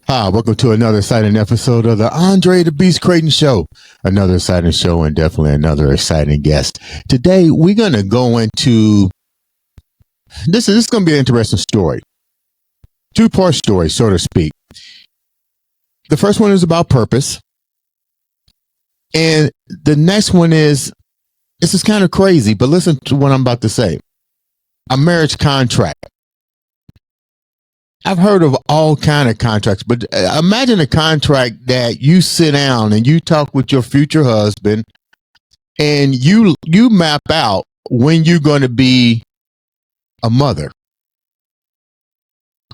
Hi, welcome to another exciting episode of the Andre The Beast Crayton Show. Another exciting show and definitely another exciting guest. Today, we're going to go into this is going to be an interesting story. Two-part story, so to speak. The first one is about purpose. And the next one is, this is kind of crazy, but listen to what I'm about to say. A marriage contract. I've heard of all kind of contracts, but imagine a contract that you sit down and you talk with your future husband and you map out when you're going to be a mother.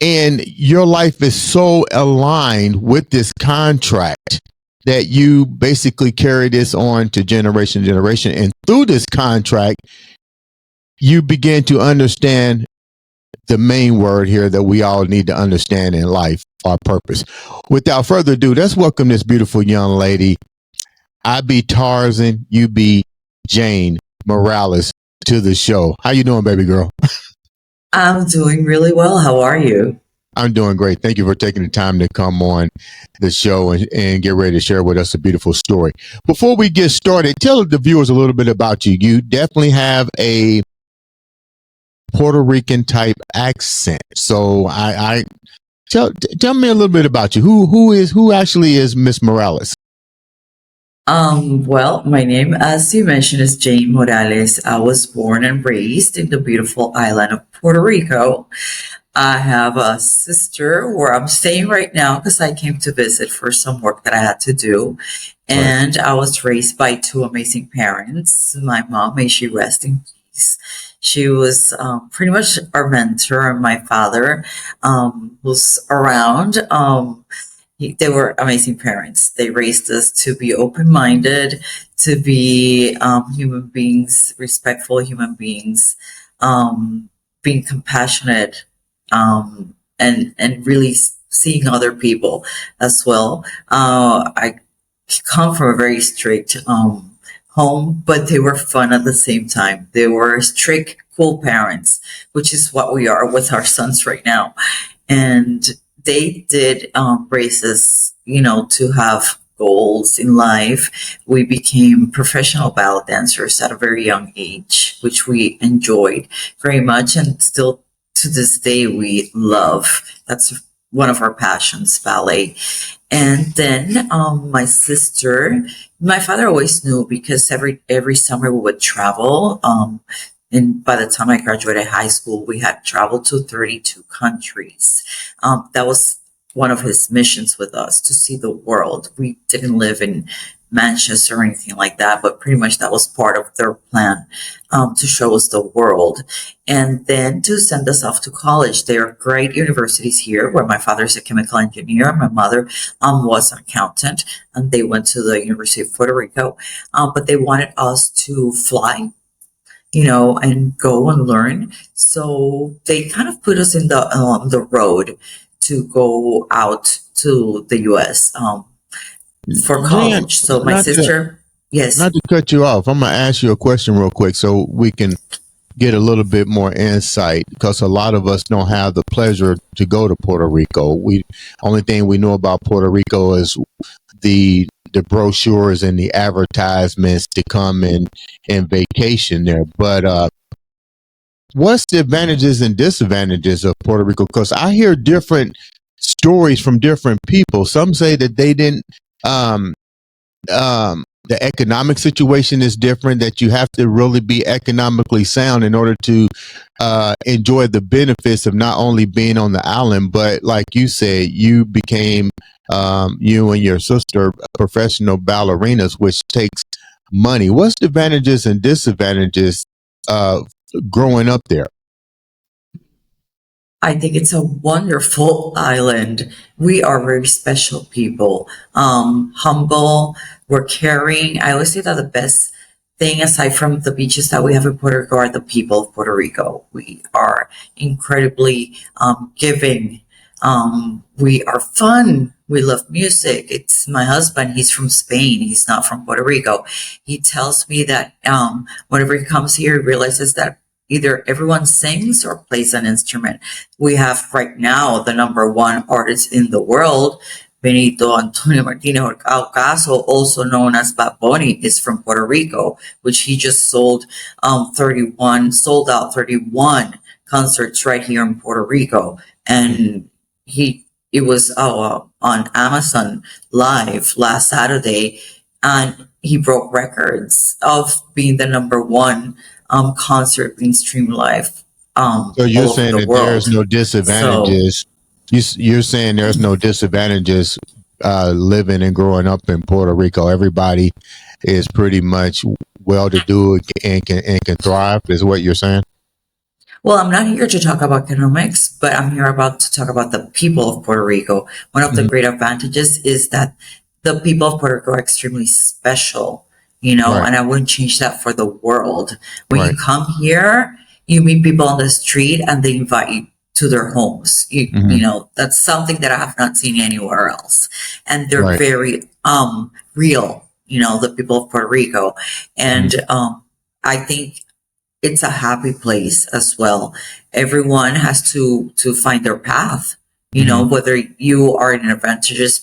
And your life is so aligned with this contract that you basically carry this on to generation to generation. And through this contract, you begin to understand the main word here that we all need to understand in life, our purpose. Without further ado, let's welcome this beautiful young lady. I be Tarzan, you be Jane Morales to the show. How you doing, baby girl? I'm doing really well. How are you? I'm doing great. Thank you for taking the time to come on the show and get ready to share with us a beautiful story. Before we get started, tell the viewers a little bit about you. You definitely have a Puerto Rican type accent. So I tell me a little bit about you. Who actually is Miss Morales? Well, my name, as you mentioned, is Jane Morales. I was born and raised in the beautiful island of Puerto Rico. I have a sister where I'm staying right now because I came to visit for some work that I had to do. And I was raised by two amazing parents. My mom, may she rest in peace. She was pretty much our mentor, and my father was around. They were amazing parents. They raised us to be open-minded, to be human beings, respectful human beings, being compassionate, and really seeing other people as well. I come from a very strict home, but they were fun at the same time. They were strict, cool parents, which is what we are with our sons right now. And they did raise us, to have goals in life. We became professional ballet dancers at a very young age, which we enjoyed very much, and still to this day we love. That's one of our passions, ballet. And then my sister, my father always knew because every summer we would travel. And by the time I graduated high school, we had traveled to 32 countries. That was one of his missions with us, to see the world. We didn't live in Manchester or anything like that, but pretty much that was part of their plan, to show us the world. And then to send us off to college. There are great universities here where my father is a chemical engineer. My mother was an accountant, and they went to the University of Puerto Rico. But they wanted us to fly, and go and learn. So they kind of put us in the road to go out to the U.S. For college. So my sister, yes. Not to cut you off, I'm going to ask you a question real quick so we can get a little bit more insight, because a lot of us don't have the pleasure to go to Puerto Rico. Only thing we know about Puerto Rico is the brochures and the advertisements to come and vacation there. But what's the advantages and disadvantages of Puerto Rico? Because I hear different stories from different people. Some say that they didn't. The economic situation is different, that you have to really be economically sound in order to enjoy the benefits of not only being on the island, but like you said, you became, you and your sister, professional ballerinas, which takes money. What's the advantages and disadvantages of growing up there? I think it's a wonderful island. We are very special people, humble, we're caring. I always say that the best thing, aside from the beaches that we have in Puerto Rico, are the people of Puerto Rico. We are incredibly giving. We are fun. We love music. It's my husband. He's from Spain. He's not from Puerto Rico. He tells me that whenever he comes here, he realizes that either everyone sings or plays an instrument. We have right now the number one artist in the world, Benito Antonio Martinez Alcaso, also known as Bad Bunny, is from Puerto Rico, which he just sold out 31 concerts right here in Puerto Rico. And it was on Amazon Live last Saturday, and he broke records of being the number one concert being streamed live So you're all over saying the that there's world. no So disadvantages. You're saying there's no disadvantages living and growing up in Puerto Rico. Everybody is pretty much well to do and can thrive. Is what you're saying? well, I'm not here to talk about economics, but I'm here to talk about the people of Puerto Rico. One of the Mhm. great advantages is that the people of Puerto Rico are extremely special, Right. and I wouldn't change that for the world. When Right. you come here, you meet people on the street and they invite you to their homes. Hmm. That's something that I have not seen anywhere else. And they're Right. very real, the people of Puerto Rico. Hmm. And I think it's a happy place as well. Everyone has to find their path, Hmm. whether you are in an advantageous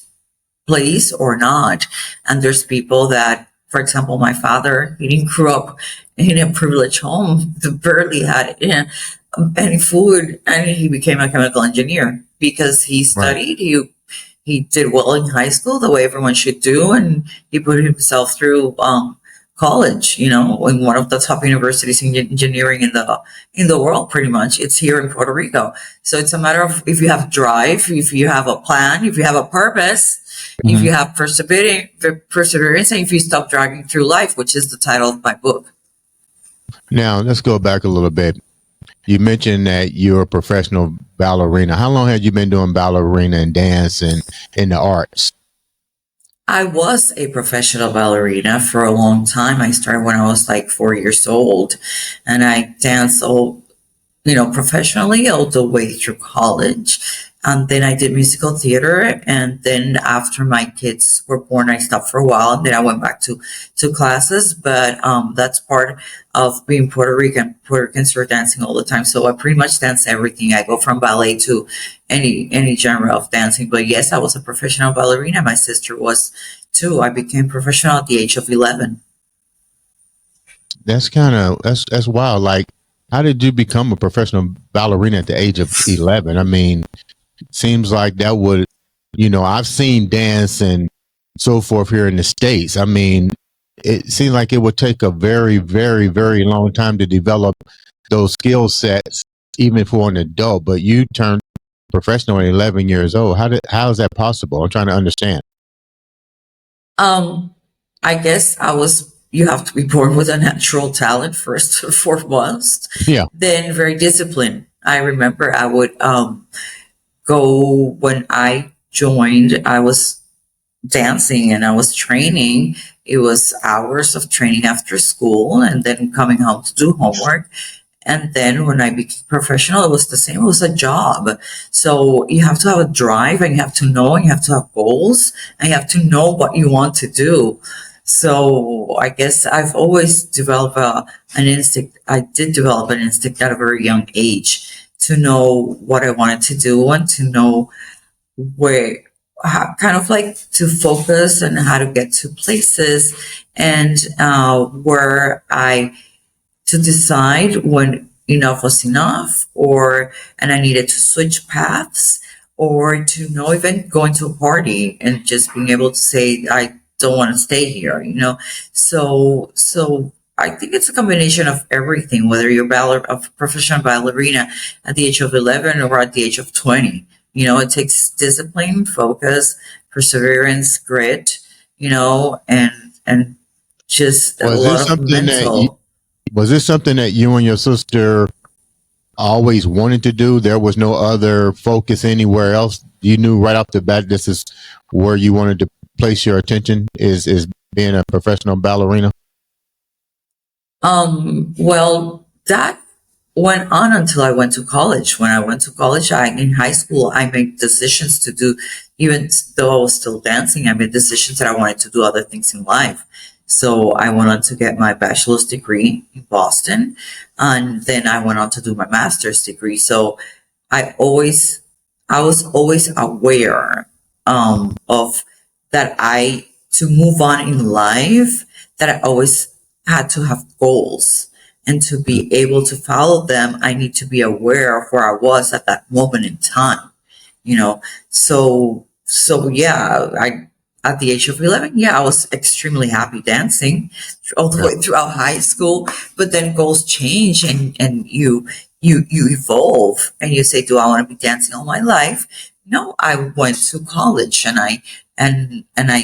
place or not. And there's people that, for example, my father, he didn't grow up in a privileged home, barely had any food, and he became a chemical engineer because he Right. studied. He did well in high school, the way everyone should do, and he put himself through college. In one of the top universities in engineering in the world. Pretty much, it's here in Puerto Rico. So it's a matter of if you have drive, if you have a plan, if you have a purpose, if Hmm. you have perseverance, and if you stop dragging through life, which is the title of my book. Now let's go back a little bit. You mentioned that you're a professional ballerina. How long have you been doing ballerina and dance and in the arts? I was a professional ballerina for a long time. I started when I was like 4 years old, and I danced professionally all the way through college. And then I did musical theater. And then after my kids were born, I stopped for a while. And then I went back to classes. But that's part of being Puerto Rican. Puerto Ricans are dancing all the time. So I pretty much dance everything. I go from ballet to any genre of dancing. But yes, I was a professional ballerina. My sister was too. I became professional at the age of 11. That's wild. Like, how did you become a professional ballerina at the age of 11? I mean, seems like that would, I've seen dance and so forth here in the States. I mean, it seems like it would take a very, very, very long time to develop those skill sets, even for an adult. But you turned professional at 11 years old. How is that possible? I'm trying to understand. I guess you have to be born with a natural talent first and foremost, Yeah. then very disciplined. I remember I would go when I joined, I was dancing and I was training. It was hours of training after school and then coming home to do homework. And then when I became professional, it was the same. It was a job. So you have to have a drive and you have to know and you have to have goals and you have to know what you want to do. So I guess I've always developed an instinct. I did develop an instinct at a very young age to know what I wanted to do and to know kind of like to focus and how to get to places and to decide when enough was enough and I needed to switch paths or to know even going to a party and just being able to say, I don't want to stay here, So I think it's a combination of everything, whether you're a professional ballerina at the age of 11 or at the age of 20. It takes discipline, focus, perseverance, grit, and just a Was lot this of something that you, mental. was this something that you and your sister always wanted to do? There was no other focus anywhere else. You knew right off the bat this is where you wanted to place your attention is being a professional ballerina. Well, that went on until I went to college. When I went to college, in high school, I made decisions to do, even though I was still dancing, I made decisions that I wanted to do other things in life. So I went on to get my bachelor's degree in Boston, and then I went on to do my master's degree. So I always, I was always aware of that to move on in life, that I always had to have goals. And to be able to follow them, I need to be aware of where I was at that moment in time, you know. So yeah, at the age of 11, yeah, I was extremely happy dancing all the way throughout high school. But then goals change, and you evolve, and you say, do I want to be dancing all my life? No, I went to college, and I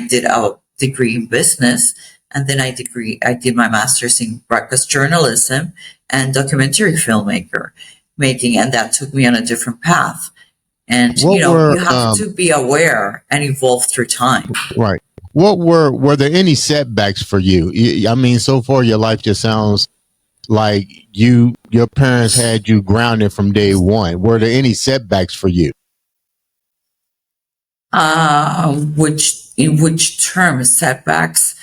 did a degree in business, and then I did my master's in broadcast journalism and documentary filmmaker making, and that took me on a different path. And What you were have to be aware and evolve through time. right? What were there any setbacks for you? I mean, so far your life just sounds like your parents had you grounded from day one. Were there any setbacks for you? Which in which terms setbacks?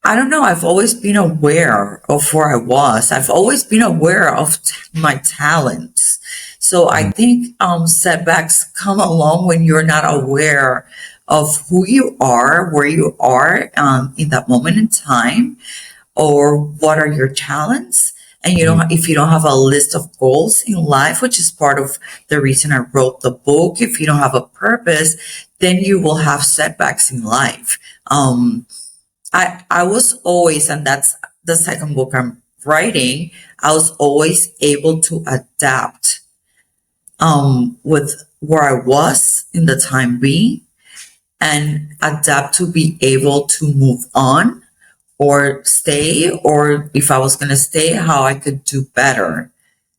I don't know. I've always been aware of where I was. I've always been aware of my talents. So I think setbacks come along when you're not aware of who you are, where you are in that moment in time, or what are your talents. And if you don't have a list of goals in life, which is part of the reason I wrote the book, if you don't have a purpose, then you will have setbacks in life. I was always, and that's the second book I'm writing, I was always able to adapt with where I was in the time being, and adapt to be able to move on or stay, or if I was going to stay, how I could do better.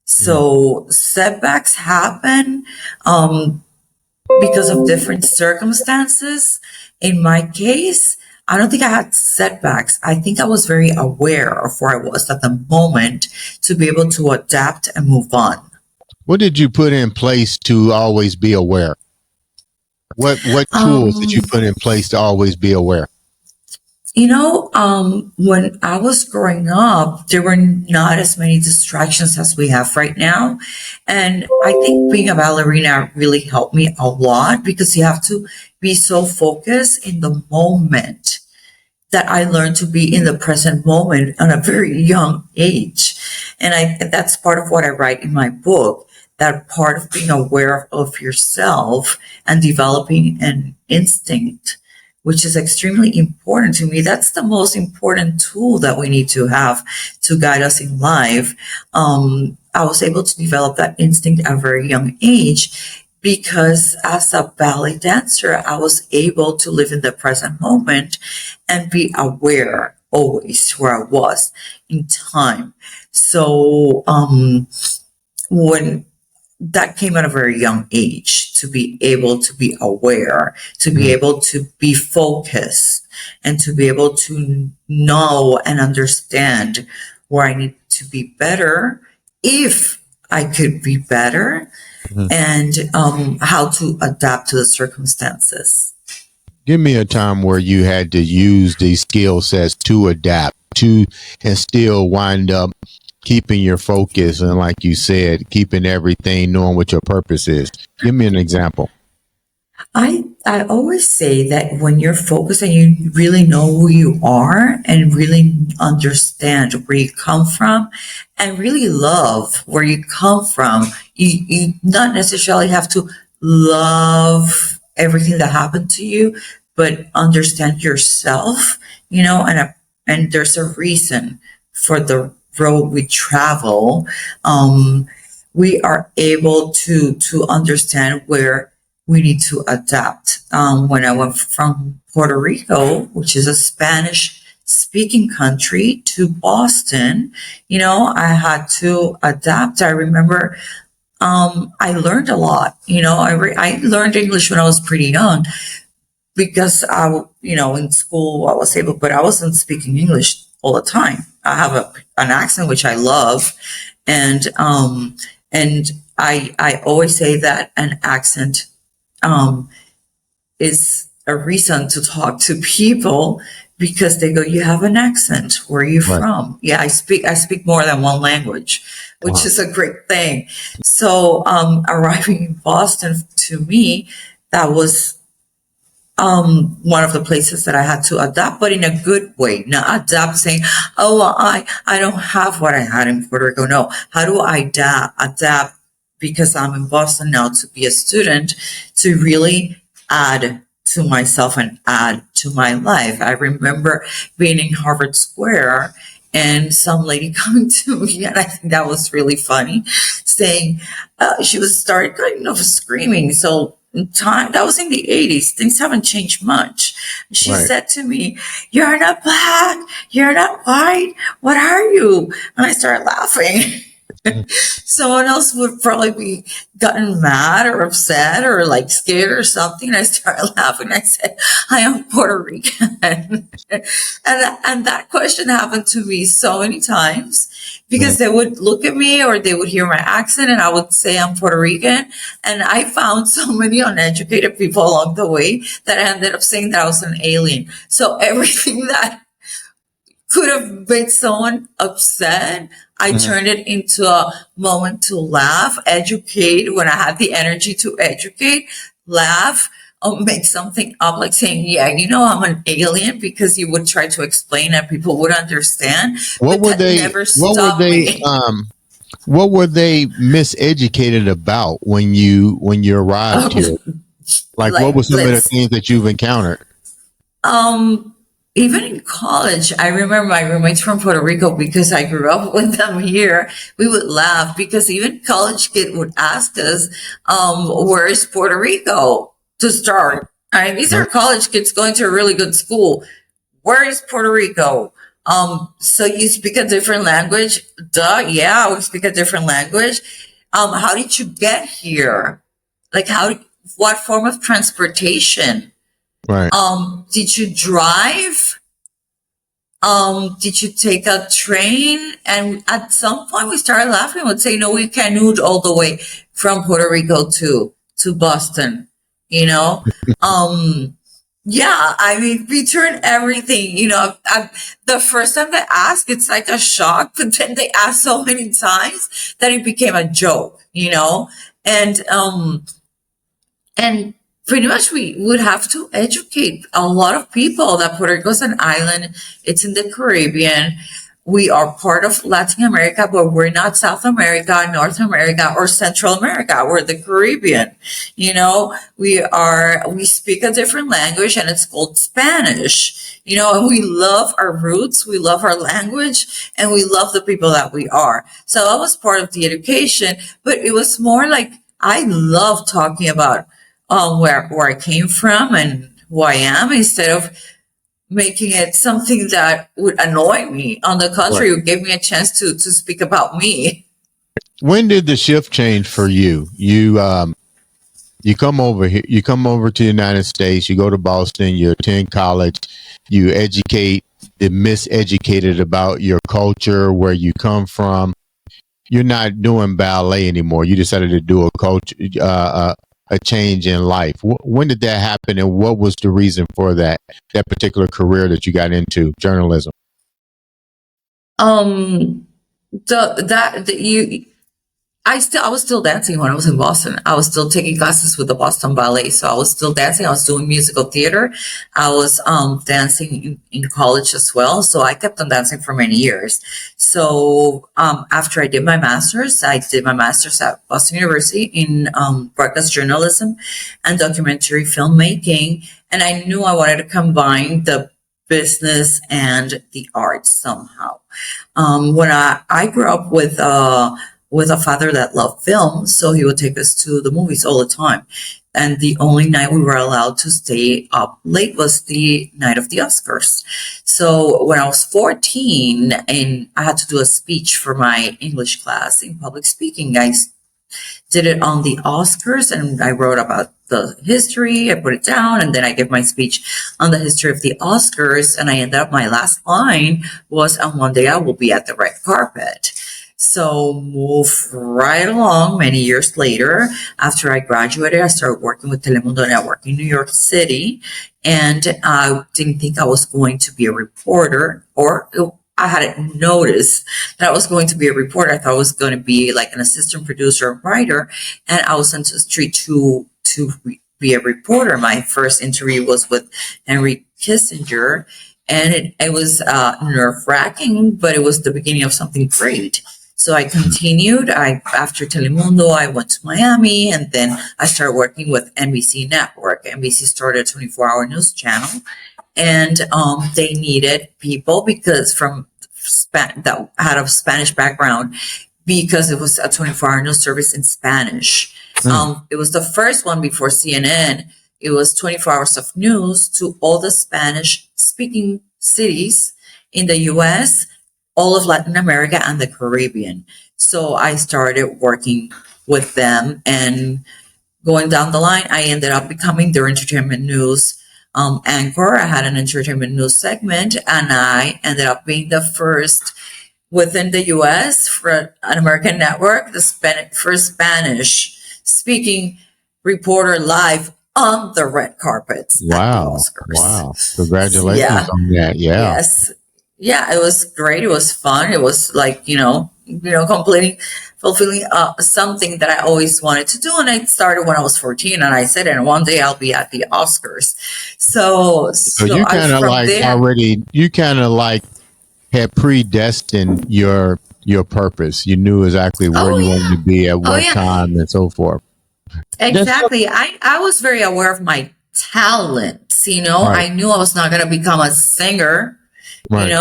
So setbacks happen because of different circumstances. In my case, I don't think I had setbacks. I think I was very aware of where I was at the moment to be able to adapt and move on. What did you put in place to always be aware? What tools did you put in place to always be aware? When I was growing up, there were not as many distractions as we have right now. And I think being a ballerina really helped me a lot, because you have to be so focused in the moment, that I learned to be in the present moment at a very young age. And that's part of what I write in my book, that part of being aware of yourself and developing an instinct, which is extremely important to me. That's the most important tool that we need to have to guide us in life. I was able to develop that instinct at a very young age, because as a ballet dancer, I was able to live in the present moment and be aware always where I was in time. So when that came at a very young age, to be able to be aware, to be able to be focused, and to be able to know and understand where I need to be better, if I could be better, and how to adapt to the circumstances. Give me a time where you had to use these skill sets to adapt to, and still wind up keeping your focus, and like you said, keeping everything, knowing what your purpose is. Give me an example. I always say that when you're focused and you really know who you are, and really understand where you come from, and really love where you come from, you not necessarily have to love everything that happened to you, but understand yourself, and there's a reason for the road we travel. We are able to understand where we need to adapt. When I went from Puerto Rico, which is a Spanish speaking country, to Boston, I had to adapt. I remember I learned a lot. I learned English when I was pretty young, because in school I was able, but I wasn't speaking English all the time. I have an accent which I love, and I always say that an accent is a reason to talk to people, because they go, you have an accent. Where are you Right. from? Yeah, I speak more than one language, which Wow. is a great thing. So, arriving in Boston to me, that was one of the places that I had to adapt, but in a good way, not adapt saying, oh, well, I don't have what I had in Puerto Rico. No, how do I adapt because I'm in Boston now to be a student, to really add to myself and add to my life. I remember being in Harvard Square and some lady coming to me, and I think that was really funny, saying she was started kind of screaming. So time that was in the 80s, things haven't changed much. She Right. said to me, you're not black, you're not white, what are you? And I started laughing. Someone else would probably be gotten mad or upset or like scared or something. I started laughing. I said, I am Puerto Rican. and that question happened to me so many times because they would look at me or they would hear my accent and I would say I'm Puerto Rican. And I found so many uneducated people along the way that I ended up saying that I was an alien. So everything that could have made someone upset, I turned it into a moment to laugh, educate when I had the energy to educate, laugh, or make something up, like saying, yeah, I'm an alien, because you would try to explain and people would understand. What But were that they? never What were stopped they? me. What were they miseducated about when you arrived here? Like, what were Like, some of the things that you've encountered? um, even in college, I remember my roommates from Puerto Rico, because I grew up with them here. We would laugh because even college kid would ask us, where is Puerto Rico to start? I mean, these are college kids going to a really good school. Where is Puerto Rico? So you speak a different language? Duh, yeah, we speak a different language. How did you get here? Like, what form of transportation? Right. Did you drive? Did you take a train? And at some point we started laughing and would say, no, we canoed all the way from Puerto Rico to Boston, you know? Yeah, I mean, we turn everything, the first time they ask, it's like a shock, but then they ask so many times that it became a joke, and, and pretty much we would have to educate a lot of people that Puerto Rico is an island. It's in the Caribbean. We are part of Latin America, but we're not South America, North America, or Central America. We're the Caribbean. We speak a different language, and it's called Spanish. And we love our roots, we love our language, and we love the people that we are. So that was part of the education, but it was more like, I love talking about where I came from and who I am, instead of making it something that would annoy me. On the contrary, it gave me a chance to speak about me. When did the shift change for you? You come over here, you come over to the United States, you go to Boston, you attend college, you educate the miseducated about your culture, where you come from. You're not doing ballet anymore. You decided to do a change in life. When did that happen, and what was the reason for that particular career that you got into, journalism? Um, I was still dancing when I was in Boston. I was still taking classes with the Boston Ballet. So I was still dancing. I was doing musical theater. I was dancing in college as well. So I kept on dancing for many years. So after I did my master's at Boston University in broadcast journalism and documentary filmmaking. And I knew I wanted to combine the business and the arts somehow. When I grew up with a father that loved film, so he would take us to the movies all the time. And the only night we were allowed to stay up late was the night of the Oscars. So when I was 14 and I had to do a speech for my English class in public speaking, I did it on the Oscars, and I wrote about the history. I put it down, and then I gave my speech on the history of the Oscars. And I ended up, my last line was, "On one day I will be at the red carpet." So move right along many years later. After I graduated, I started working with Telemundo Network in New York City. And I didn't think I was going to be a reporter, or I hadn't noticed that I was going to be a reporter. I thought I was going to be like an assistant producer or writer. And I was sent to the street to be a reporter. My first interview was with Henry Kissinger. And it was nerve wracking, but it was the beginning of something great. So I continued. After Telemundo, I went to Miami, and then I started working with NBC Network. NBC started a 24-hour news channel, and they needed people because that had a Spanish background, because it was a 24-hour news service in Spanish. It was the first one before CNN. It was 24 hours of news to all the Spanish-speaking cities in the U.S., all of Latin America, and the Caribbean. So I started working with them, and going down the line, I ended up becoming their entertainment news anchor. I had an entertainment news segment, and I ended up being the first within the U.S. for an American network, the first Spanish-speaking reporter live on the red carpets at the Oscars. Wow. Congratulations on that. Yeah. Yes. Yeah, it was great. It was fun. It was like, fulfilling something that I always wanted to do. And I started when I was 14, and I said, and one day I'll be at the Oscars. So you kind of like had predestined your purpose. You knew exactly where you wanted to be at what time and so forth. Exactly. I was very aware of my talents. I knew I was not going to become a singer. Right.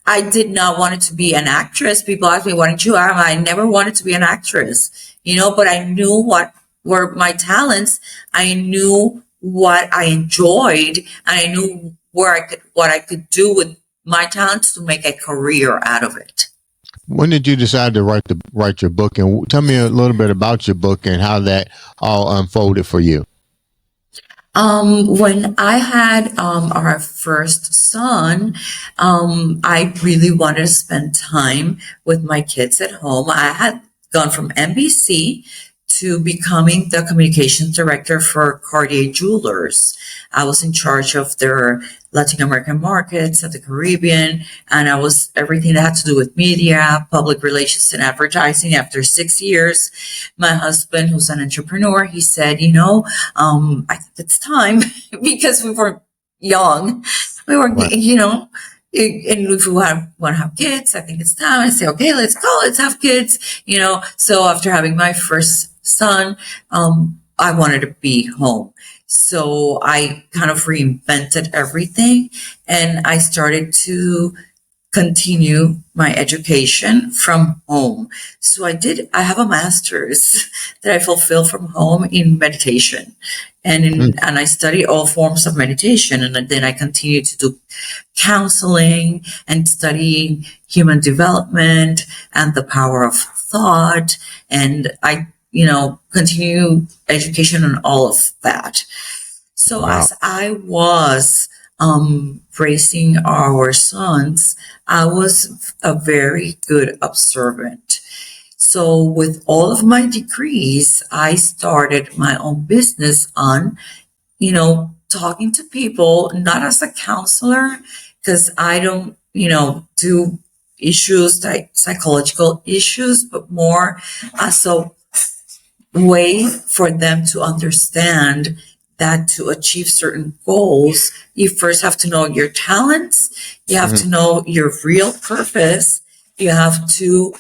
I did not want it to be an actress. People ask me, what did you have? I never wanted to be an actress, but I knew what were my talents. I knew what I enjoyed, and I knew what I could do with my talents to make a career out of it. When did you decide to write your book? And tell me a little bit about your book and how that all unfolded for you. When I had our first son, I really wanted to spend time with my kids at home. I had gone from NBC to becoming the communications director for Cartier Jewelers. I was in charge of their Latin American markets and the Caribbean, and I was everything that had to do with media, public relations, and advertising. After 6 years, my husband, who's an entrepreneur, he said, I think it's time, because we were young. We were, and if we want to have kids, I think it's time. I say, okay, let's go, let's have kids, So after having my first son, I wanted to be home. So I kind of reinvented everything, and I started to continue my education from home. So I have a master's that I fulfilled from home in meditation, and I study all forms of meditation. And then I continue to do counseling and studying human development and the power of thought. And I continue education on all of that. So as I was raising our sons, I was a very good observant. So with all of my degrees, I started my own business on, talking to people, not as a counselor, because I don't, do issues like psychological issues, but more as a way for them to understand that to achieve certain goals, you first have to know your talents, you have to know your real purpose, you have to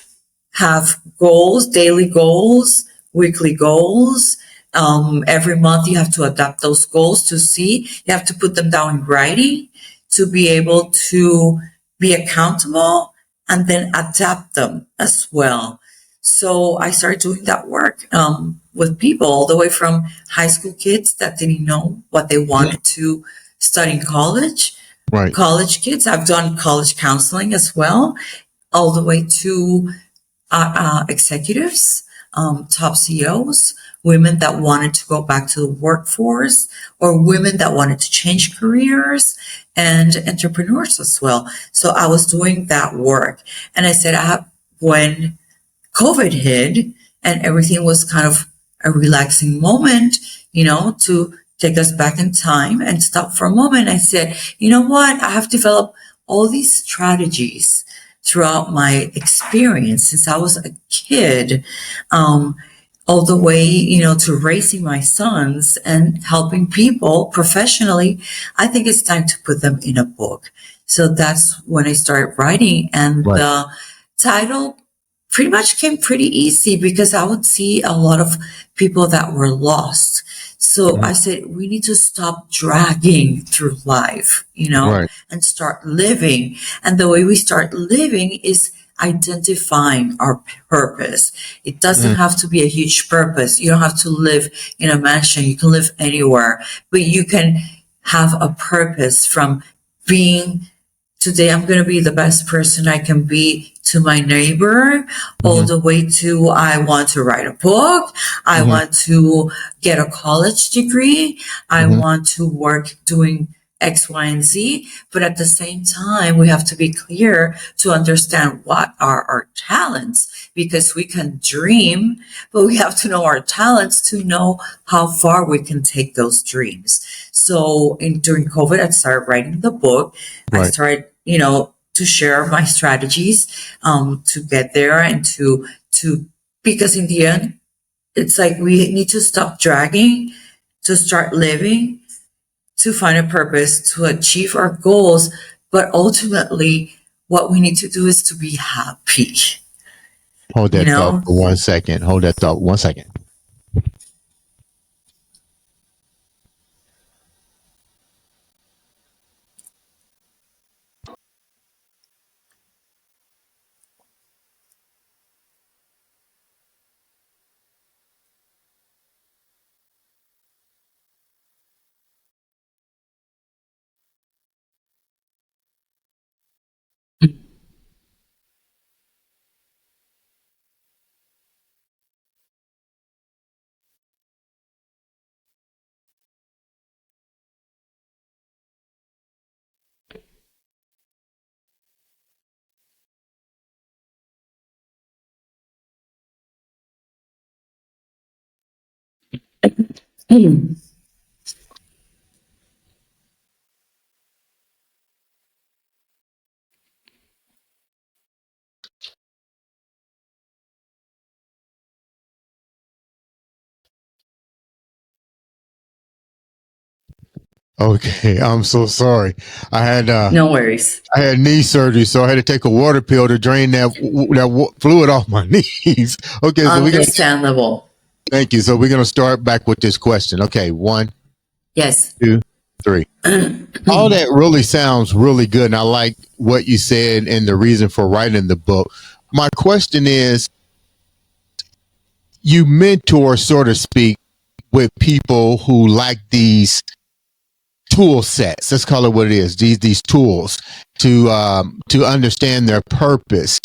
have goals, daily goals, weekly goals. Every month you have to adapt those goals you have to put them down in writing to be able to be accountable and then adapt them as well. So I started doing that work with people all the way from high school kids that didn't know what they wanted to study in college, college kids. I've done college counseling as well, all the way to executives, top CEOs, women that wanted to go back to the workforce, or women that wanted to change careers, and entrepreneurs as well. So I was doing that work. And I said, when COVID hit and everything was kind of a relaxing moment, to take us back in time and stop for a moment. I said, you know what? I have developed all these strategies throughout my experience since I was a kid, all the way, to raising my sons and helping people professionally. I think it's time to put them in a book. So that's when I started writing. And Right. the title pretty much came pretty easy because I would see a lot of people that were lost. So I said, we need to stop dragging through life, Right. and start living. And the way we start living is identifying our purpose. It doesn't have to be a huge purpose. You don't have to live in a mansion. You can live anywhere, but you can have a purpose from being, today I'm going to be the best person I can be to my neighbor, all the way to, I want to write a book. I want to get a college degree. I want to work doing X, Y, and Z. But at the same time, we have to be clear to understand what are our talents, because we can dream, but we have to know our talents to know how far we can take those dreams. So during COVID, I started writing the book. I Right. started, to share my strategies, to get there and to, because in the end, it's like we need to stop dragging, to start living, to find a purpose, to achieve our goals. But ultimately, what we need to do is to be happy. Hold that thought for 1 second. Hold that thought 1 second. Okay, I'm so sorry. I had No worries. I had knee surgery, so I had to take a water pill to drain that fluid off my knees. Okay, so Understandable. thank you. So we're gonna start back with this question. Okay, 1, Yes. 2, 3. All that really sounds really good, and I like what you said and the reason for writing the book. My question is, you mentor, so to speak, with people who like these tool sets. Let's call it what it is. These tools to understand their purpose.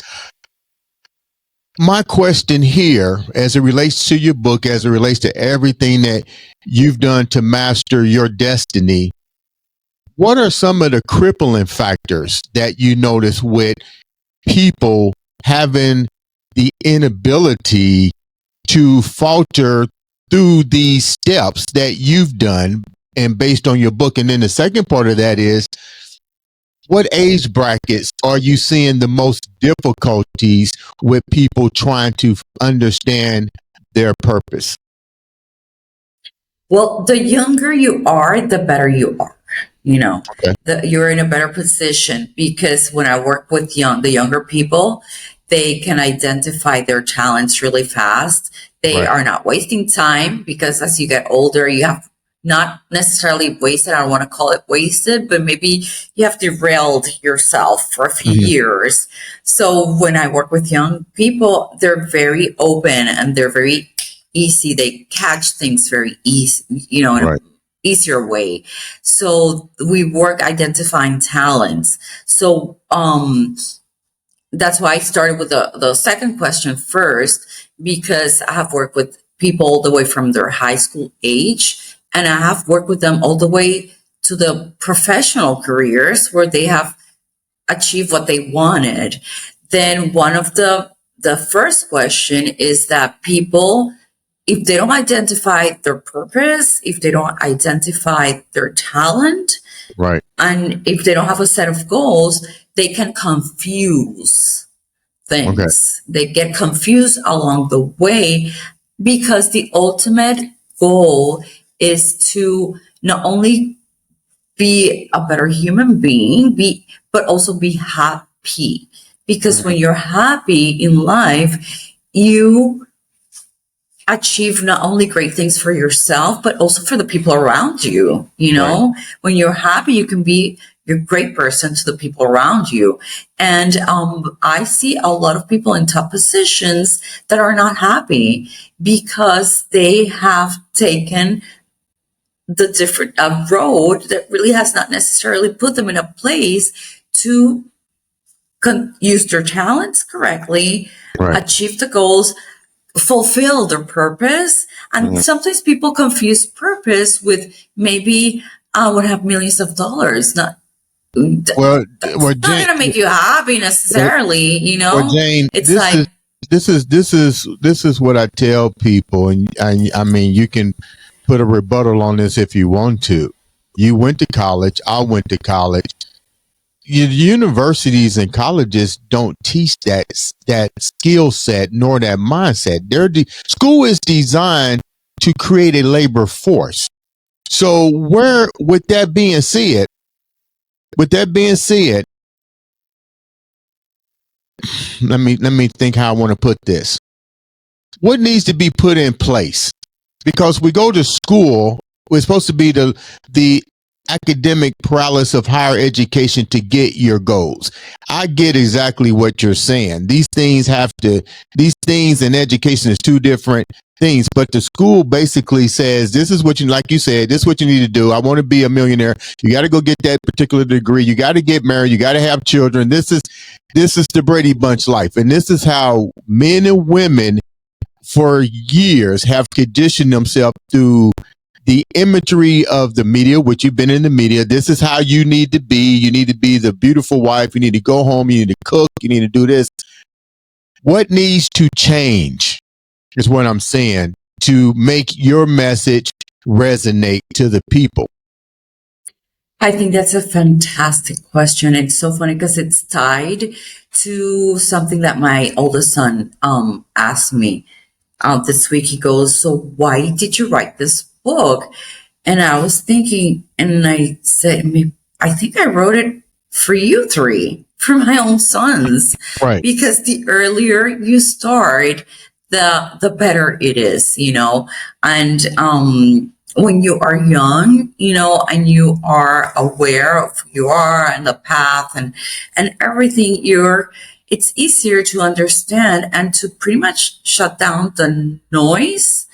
My question here, as it relates to your book, as it relates to everything that you've done to master your destiny, what are some of the crippling factors that you notice with people having the inability to falter through these steps that you've done and based on your book? And then the second part of that is, what age brackets are you seeing the most difficulties with people trying to understand their purpose? Well, the younger you are, the better you are. Okay. You're in a better position because when I work with the younger people, they can identify their talents really fast. They Right. are not wasting time because as you get older, you have not necessarily wasted. I don't want to call it wasted, but maybe you have derailed yourself for a few years. So when I work with young people, they're very open and they're very easy. They catch things very easy, in Right. a easier way. So we work identifying talents. So that's why I started with the second question first, because I have worked with people all the way from their high school age, and I have worked with them all the way to the professional careers where they have achieved what they wanted. Then one of the the first question is that people, if they don't identify their purpose, if they don't identify their talent, Right. and if they don't have a set of goals, they can confuse Okay. things. They get confused along the way because the ultimate goal is to not only be a better human being, but also be happy. Because when you're happy in life, you achieve not only great things for yourself, but also for the people around you. You know, when you're happy, you can be a great person to the people around you. And I see a lot of people in top positions that are not happy because they have taken the different road that really has not necessarily put them in a place to use their talents correctly, achieve the goals, fulfill their purpose. And sometimes people confuse purpose with maybe I would have millions of dollars. Not Well, that's well, not Jane, gonna make you happy necessarily, you well, know? Jane, It's this like, is what I tell people, and I mean, you can put a rebuttal on this if you want to. You went to college. I went to college. Universities and colleges don't teach that skill set nor that mindset. School is designed to create a labor force. So with that being said, let me think how I want to put this. What needs to be put in place? Because we go to school, we're supposed to be the academic paralysis of higher education to get your goals. I get exactly what you're saying. These things in education is two different things, but the school basically says, this is what you, like you said, this is what you need to do. I want to be a millionaire. You got to go get that particular degree. You got to get married. You got to have children. This is the Brady Bunch life. And this is how men and women for years have conditioned themselves through the imagery of the media, which you've been in the media. This is how you need to be. You need to be the beautiful wife. You need to go home. You need to cook. You need to do this. What needs to change is what I'm saying to make your message resonate to the people. I think that's a fantastic question. It's so funny because it's tied to something that my oldest son asked me this week. He goes, "So why did you write this book?" And I was thinking, and I said, I think I wrote it for you three, for my own sons, Right. because the earlier you start, the better it is, you know. And when you are young, you know, and you are aware of who you are and the path and everything, it's easier to understand and to pretty much shut down the noise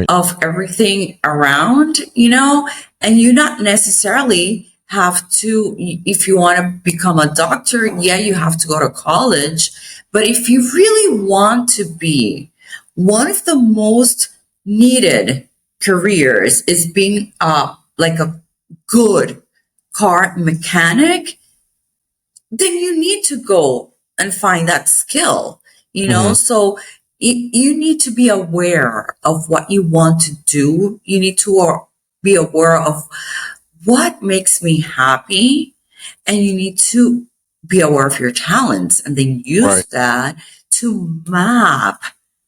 of everything around, you know. And you not necessarily have to, if you want to become a doctor, yeah, you have to go to college. But if you really want to be one of the most needed careers is being like a good car mechanic, then you need to go and find that skill, you know. So you need to be aware of what you want to do. You need to be aware of what makes me happy, and you need to be aware of your talents and then use that to map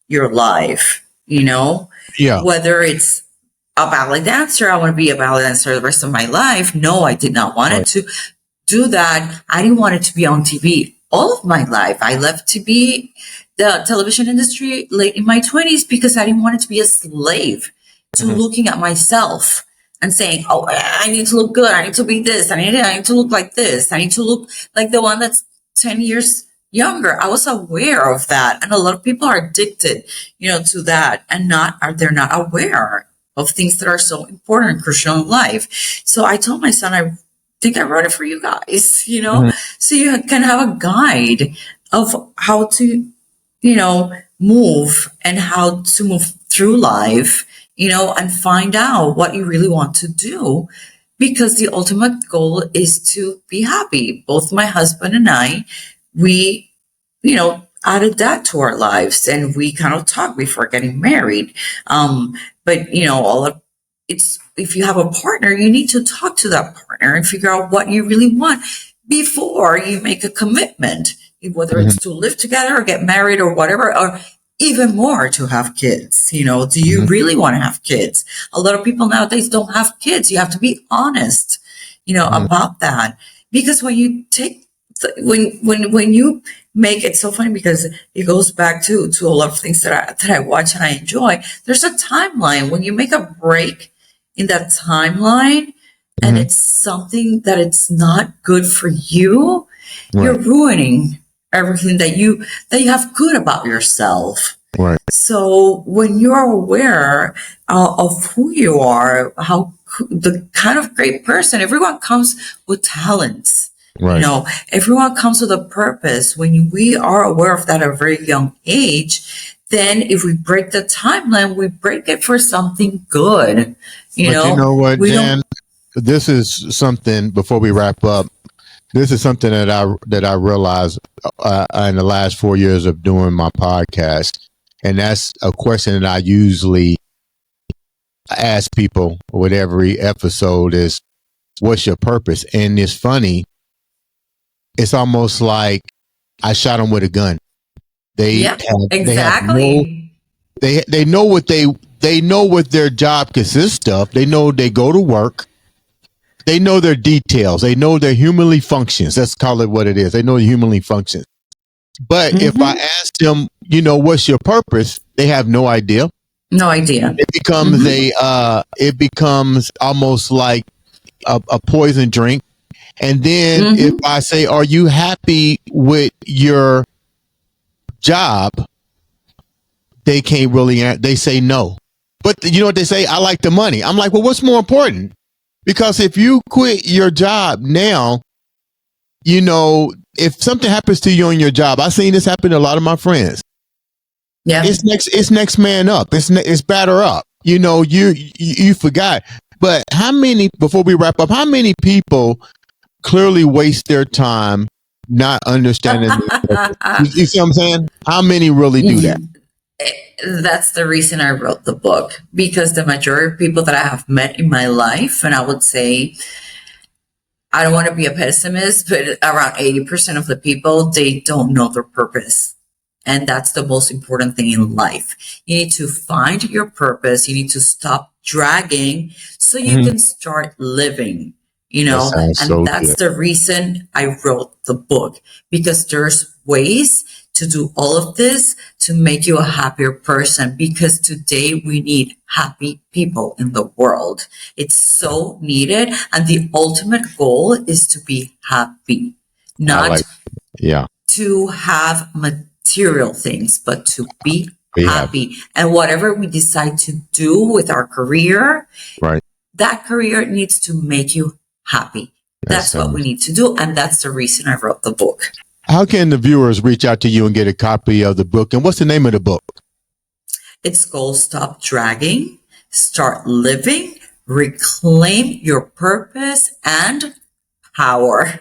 your life, you know. Whether it's a ballet dancer, I want to be a ballet dancer the rest of my life. No, I did not want it to do that. I didn't want it to be on TV all of my life. I left to be the television industry late in my 20s because I didn't want it to be a slave to looking at myself and saying, oh, I need to look good. I need to be this. I need to look like this. I need to look like the one that's 10 years younger. I was aware of that. And a lot of people are addicted, you know, to that and they're not aware of things that are so important and crucial in life. So I told my son, I think I wrote it for you guys, you know, so you can have a guide of how to, you know, move and how to move through life, you know, and find out what you really want to do, because the ultimate goal is to be happy. Both my husband and I, we, you know, added that to our lives, and we kind of talk before getting married. But all of it's if you have a partner, you need to talk to that partner and figure out what you really want before you make a commitment, whether Mhm. it's to live together or get married or whatever, or even more to have kids. Do you Mhm. really want to have kids? A lot of people nowadays don't have kids. You have to be honest, Mhm. about that. Because when you take, when you make it so funny, because it goes back to a lot of things that I watch and I enjoy. There's a timeline. When you make a break in that timeline, and Mhm. it's something that it's not good for you, you're Right. ruining everything that you have good about yourself. Right. So when you're aware of who you are, the kind of great person, everyone comes with talents. Right. Everyone comes with a purpose. When we are aware of that at a very young age, then if we break the timeline, we break it for something good. But you know what, We don't. Jan? This is something before we wrap up. This is something that I realized in the last 4 years of doing my podcast, and that's a question that I usually ask people with every episode is, "What's your purpose?" And it's funny. It's almost like I shot them with a gun. They Yeah, have no exactly. they know what they know what their job consists of. They know they go to work. They know their details. They know their humanly functions. Let's call it what it is. They know the humanly functions. But if I Hmm. ask them, what's your purpose? They have no idea. No idea. It becomes Hmm. it becomes almost like a poison drink. And then if Hmm. I say, are you happy with your job? They can't really they say no. But you know what they say? I like the money. I'm like, well, what's more important? Because if you quit your job now, if something happens to you on your job, I've seen this happen to a lot of my friends. Yeah. It's next man up. It's batter up. You forgot. But how many, before we wrap up, how many people clearly waste their time not understanding their purpose? You see what I'm saying? How many really do that? That's the reason I wrote the book, because the majority of people that I have met in my life, and I would say, I don't want to be a pessimist, but around 80% of the people, they don't know their purpose. And that's the most important thing in life. You need to find your purpose. You need to stop dragging so you Mhm. can start living, That sounds and so that's good. the reason I wrote the book, because there's ways to do all of this to make you a happier person, because today we need happy people in the world. It's so needed. And the ultimate goal is to be happy, I like, not yeah, to have material things, but to be we have, happy. And whatever we decide to do with our career, right. that career needs to make you happy. That That's what we sounds. need to do. And that's the reason I wrote the book. How can the viewers reach out to you and get a copy of the book? And what's the name of the book? It's called Stop Dragging, Start Living, Reclaim Your Purpose and Power.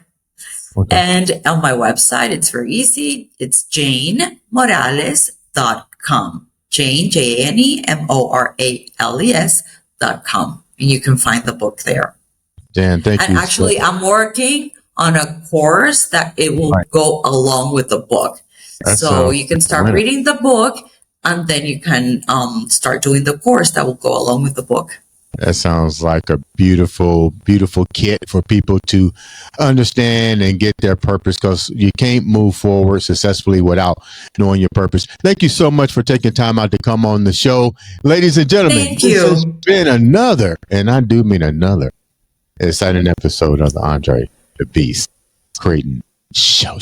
Okay. And on my website, it's very easy. It's janemorales.com. Jane, JaneMorales.com. And you can find the book there. Dan, thank And you so actually, much. I'm working on a course that it will Right. go along with the book. That So sounds you can like a start winner. reading the book, and then you can start doing the course that will go along with the book. That sounds like a beautiful, beautiful kit for people to understand and get their purpose, because you can't move forward successfully without knowing your purpose. Thank you so much for taking time out to come on the show. Ladies and gentlemen, Thank this has you. been another, and I do mean another, exciting episode of the Andre The Beast Crayton Show.